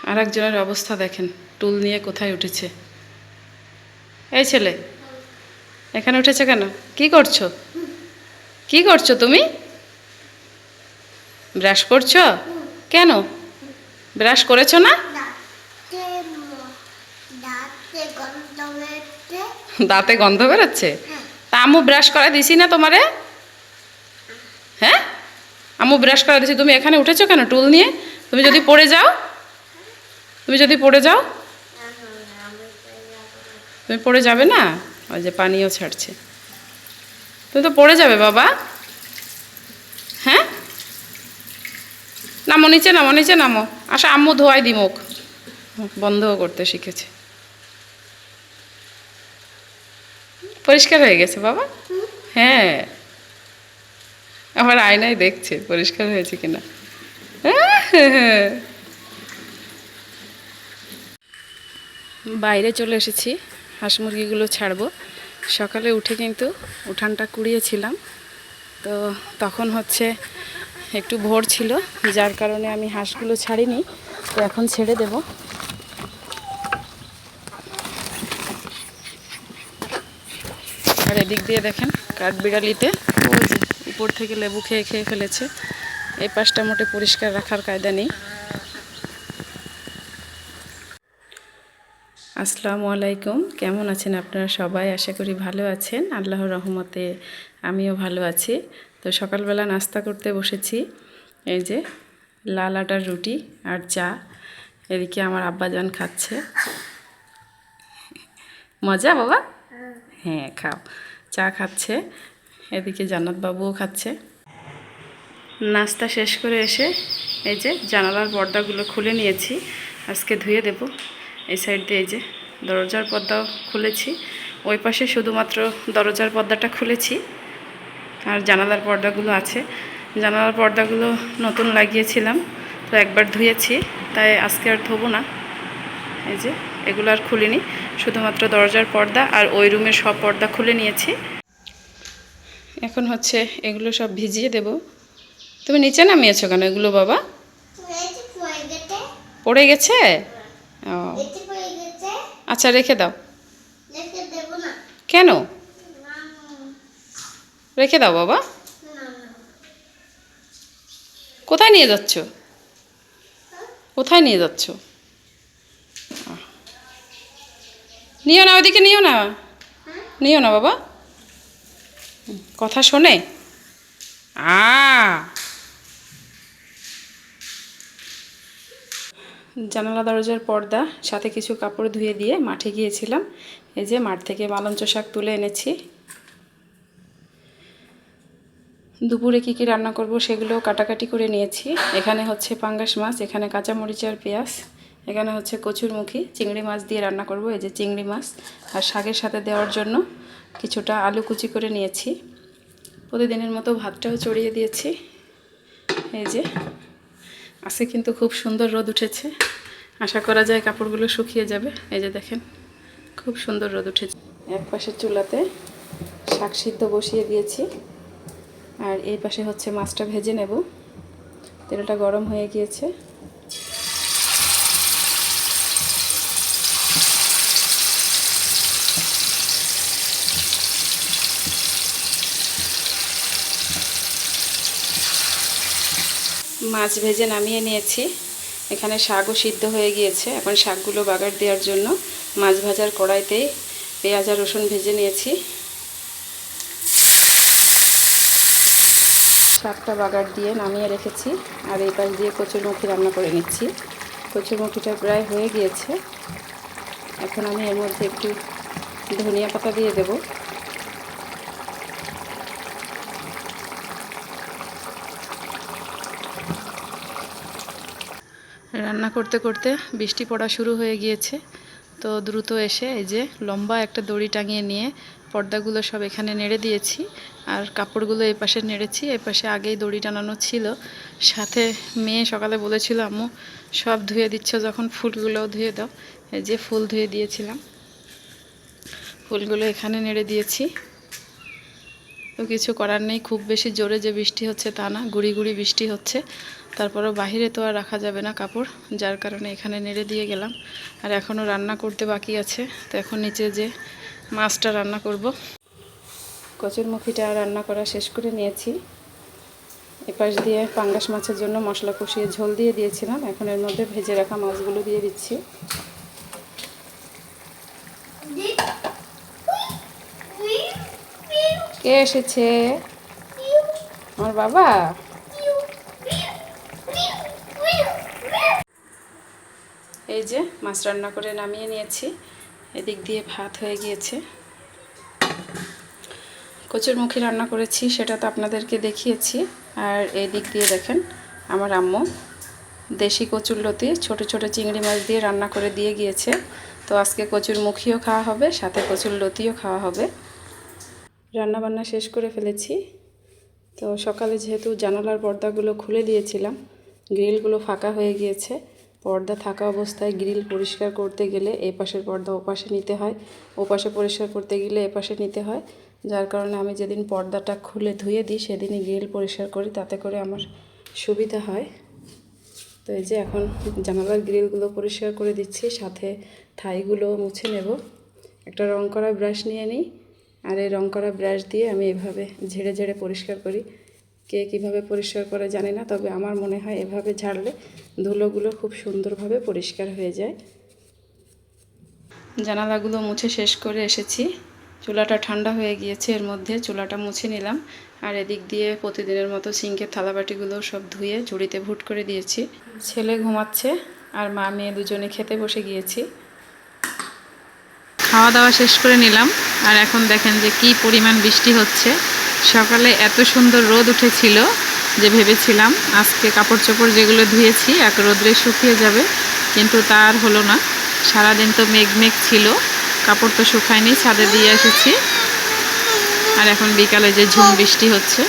আর একজনের অবস্থা দেখেন, টুল নিয়ে কোথায় উঠেছে। এই ছেলে, এখানে উঠেছে কেন? কি করছো? কি করছো তুমি? ব্রাশ করছো? কেন ব্রাশ করেছো না? দাঁতে গন্ধ বেরোচ্ছে? তা আম্মু ব্রাশ করা দিছি না তোমারে? হ্যাঁ, আম্মু ব্রাশ করা দিছি, তুমি এখানে উঠেছো কেন টুল নিয়ে? তুমি যদি পড়ে যাও, তুমি যদি পড়ে যাও, তুমি পড়ে যাবে না? ওই যে পানিও ছাড়ছে, তুমি তো পড়ে যাবে বাবা। হ্যাঁ, নামো নিচে, নামো নিচে নামো। আসা, আম্মু ধোয়াই দি মুখ, বন্ধও করতে শিখেছে। পরিষ্কার হয়ে গেছে বাবা? হ্যাঁ, আমার আয়নায় দেখছে পরিষ্কার হয়েছে কিনা। বাইরে চলে এসেছি, হাঁস মুরগিগুলো ছাড়বো। সকালে উঠে কিন্তু উঠানটা কুড়িয়েছিলাম, তো তখন হচ্ছে একটু ভোর ছিল, যার কারণে আমি হাঁসগুলো ছাড়িনি, তো এখন ছেড়ে দেব। আর এদিক দিয়ে দেখেন কাঠবিড়ালিতে ওই যে উপর থেকে লেবু খেয়ে খেয়ে ফেলেছে। এই পাশটা মোটে পরিষ্কার রাখার কায়দা নেই। আসসালামু আলাইকুম, কেমন আছেন আপনারা সবাই? আশা করি ভালো আছেন, আল্লাহর রহমতে আমিও ভালো আছি। তো সকালবেলা নাস্তা করতে বসেছি। এই যে লাল আটার রুটি আর চা, এদিকে আমার আব্বাজান খাচ্ছে। মজা বাবা? হ্যাঁ খাও। চা খাচ্ছে, এদিকে জান্নাত বাবুও খাচ্ছে। নাস্তা শেষ করে এসে এই যে জানালার পর্দাগুলো খুলে নিয়েছি, আজকে ধুয়ে দেব। এই সাইড দিয়ে এই যে দরজার পর্দাও খুলেছি, ওই পাশে শুধুমাত্র দরজার পর্দাটা খুলেছি, আর জানালার পর্দাগুলো আছে। জানালার পর্দাগুলো নতুন লাগিয়েছিলাম, তো একবার ধুয়েছি, তাই আজকে আর ধোবো না। এই যে এগুলো আর খুলিনি, শুধুমাত্র দরজার পর্দা আর ওই রুমের সব পর্দা খুলে নিয়েছি। এখন হচ্ছে এগুলো সব ভিজিয়ে দেব। তুমি নিচে নামিয়েছো কেন এগুলো বাবা? পড়ে গেছে? ও আচ্ছা, রেখে দাও। কেন রেখে দাও বাবা? কোথায় নিয়ে যাচ্ছ? কোথায় নিয়ে যাচ্ছ? নিও না, ওইদিকে নিও না, নিও না বাবা, কথা শোনে। জানালা দরজার পর্দা সাথে কিছু কাপড় ধুয়ে দিয়ে মাঠে গিয়েছিলাম। এই যে মাঠ থেকে মালঞ্চ শাক তুলে এনেছি। দুপুরে কী কী রান্না করব সেগুলো কাটাকাটি করে নিয়েছি। এখানে হচ্ছে পাঙ্গাস মাছ, এখানে কাঁচামরিচ আর পেঁয়াজ, এখানে হচ্ছে কচুরমুখী চিংড়ি মাছ দিয়ে রান্না করব। এই যে চিংড়ি মাছ, আর শাকের সাথে দেওয়ার জন্য কিছুটা আলু কুচি করে নিয়েছি। প্রতিদিনের মতো ভাতটাও চড়িয়ে দিয়েছি। এই যে আজকে কিন্তু খুব সুন্দর রোদ উঠেছে, আশা করা যায় কাপড়গুলো শুকিয়ে যাবে। এই যে দেখেন খুব সুন্দর রোদ উঠেছে। এক পাশে চুলাতে শাক সিদ্ধ বসিয়ে দিয়েছি, আর এই পাশে হচ্ছে মাছটা ভেজে নেব। তেলটা গরম হয়ে গিয়েছে। মাছ ভেজে নামিয়ে নিয়েছি। এখানে শাকও সিদ্ধ হয়ে গিয়েছে। এখন শাকগুলো বাগার দেওয়ার জন্য মাছ ভাজার কড়াইতেই পেঁয়াজ আর রসুন ভেজে নিয়েছি। শাকটা বাগার দিয়ে নামিয়ে রেখেছি, আর এই পাশ দিয়ে কচুরমুখী রান্না করে নিচ্ছি। কচুরমুখীটা প্রায় হয়ে গিয়েছে। এখন আমি এর মধ্যে একটু ধনিয়া পাতা দিয়ে দেব। রান্না করতে করতে বৃষ্টি পড়া শুরু হয়ে গিয়েছে, তো দ্রুত এসে এই যে লম্বা একটা দড়ি টাঙিয়ে নিয়ে পর্দাগুলো সব এখানে নেড়ে দিয়েছি, আর কাপড়গুলো এই পাশে নেড়েছি। এই পাশে আগেই দড়ি টানানো ছিল। সাথে মেয়ে সকালে বলেছিল, আম্মু সব ধুয়ে দিচ্ছ যখন ফুলগুলোও ধুয়ে দাও। এই যে ফুল ধুয়ে দিয়েছিলাম, ফুলগুলো এখানে নেড়ে দিয়েছি। তো কিছু করার নেই, খুব বেশি জোরে যে বৃষ্টি হচ্ছে তা না, গুড়ি গুড়ি বৃষ্টি হচ্ছে। তারপরেও বাহিরে তো আর রাখা যাবে না কাপড়, যার কারণে এখানে নেড়ে দিয়ে গেলাম। আর এখনও রান্না করতে বাকি আছে, তো এখন নিচে যে মাছটা রান্না করব। কচুরমুখিটা রান্না করা শেষ করে নিয়েছি। এপাশ দিয়ে পাঙ্গাস মাছের জন্য মশলা কষিয়ে ঝোল দিয়ে দিয়েছিলাম, এখন এর মধ্যে ভেজে রাখা মাছগুলো দিয়ে দিচ্ছি। কে এসেছে? আমার বাবা। এই যে মাছ রান্না করে নামিয়ে নিয়েছি, এদিক দিয়ে ভাত হয়ে গিয়েছে। কচুরমুখী রান্না করেছি, সেটা তো আপনাদেরকে দেখিয়েছি। আর এই দিক দিয়ে দেখেন আমার আম্মু দেশি কচুরলতি ছোট ছোট চিংড়ি মাছ দিয়ে রান্না করে দিয়ে গিয়েছে। তো আজকে কচুরমুখীও খাওয়া হবে, সাথে কচুরলতিও খাওয়া হবে। রান্না বান্না শেষ করে ফেলেছি। তো সকালে যেহেতু জানালার পর্দাগুলো খুলে দিয়েছিলাম, গ্রিলগুলো ফাঁকা হয়ে গিয়েছে। পর্দা থাকা অবস্থায় গ্রিল পরিষ্কার করতে গেলে এই পাশের পর্দা ওপাশে নিতে হয়, ওপাশে পরিষ্কার করতে গেলে এপাশে নিতে হয়। যার কারণে আমি যেদিন পর্দাটা খুলে ধুয়ে দিই সেদিনই গ্রিল পরিষ্কার করি, তাতে করে আমার সুবিধা হয়। তো এই যে এখন জানালার গ্রিলগুলো পরিষ্কার করে দিচ্ছি, সাথে ঠাইগুলো মুছে নেব। একটা রং করা ব্রাশ নিয়ে নিই, আর এই রং করা ব্রাশ দিয়ে আমি এভাবে ঝেড়ে ঝেড়ে পরিষ্কার করি। কে কীভাবে পরিষ্কার করে জানি না, তবে আমার মনে হয় এভাবে ঝাড়লে ধুলোগুলো খুব সুন্দরভাবে পরিষ্কার হয়ে যায়। জানালাগুলো মুছে শেষ করে এসেছি, চুলাটা ঠান্ডা হয়ে গিয়েছে, এর মধ্যে চুলাটা মুছে নিলাম। আর এদিক দিয়ে প্রতিদিনের মতো সিঙ্কের থালাবাটিগুলো সব ধুয়ে ঝুড়িতে ভুট করে দিয়েছি। ছেলে ঘুমাচ্ছে আর মা মেয়ে দুজনে খেতে বসে গিয়েছি। খাওয়া দাওয়া শেষ করে নিলাম, আর এখন দেখেন যে কি পরিমাণ বৃষ্টি হচ্ছে। সকালে এত সুন্দর রোদ উঠেছিল যে ভেবেছিলাম আজকে কাপড় চোপড় যেগুলো ধুয়েছি এক রোদ্রে শুকিয়ে যাবে, কিন্তু তা আর হলো না। সারাদিন তো মেঘ মেঘ ছিল, কাপড় তো শুকায়নি, ছাদে দিয়ে এসেছি। আর এখন বিকালে যে ঝুম বৃষ্টি হচ্ছে।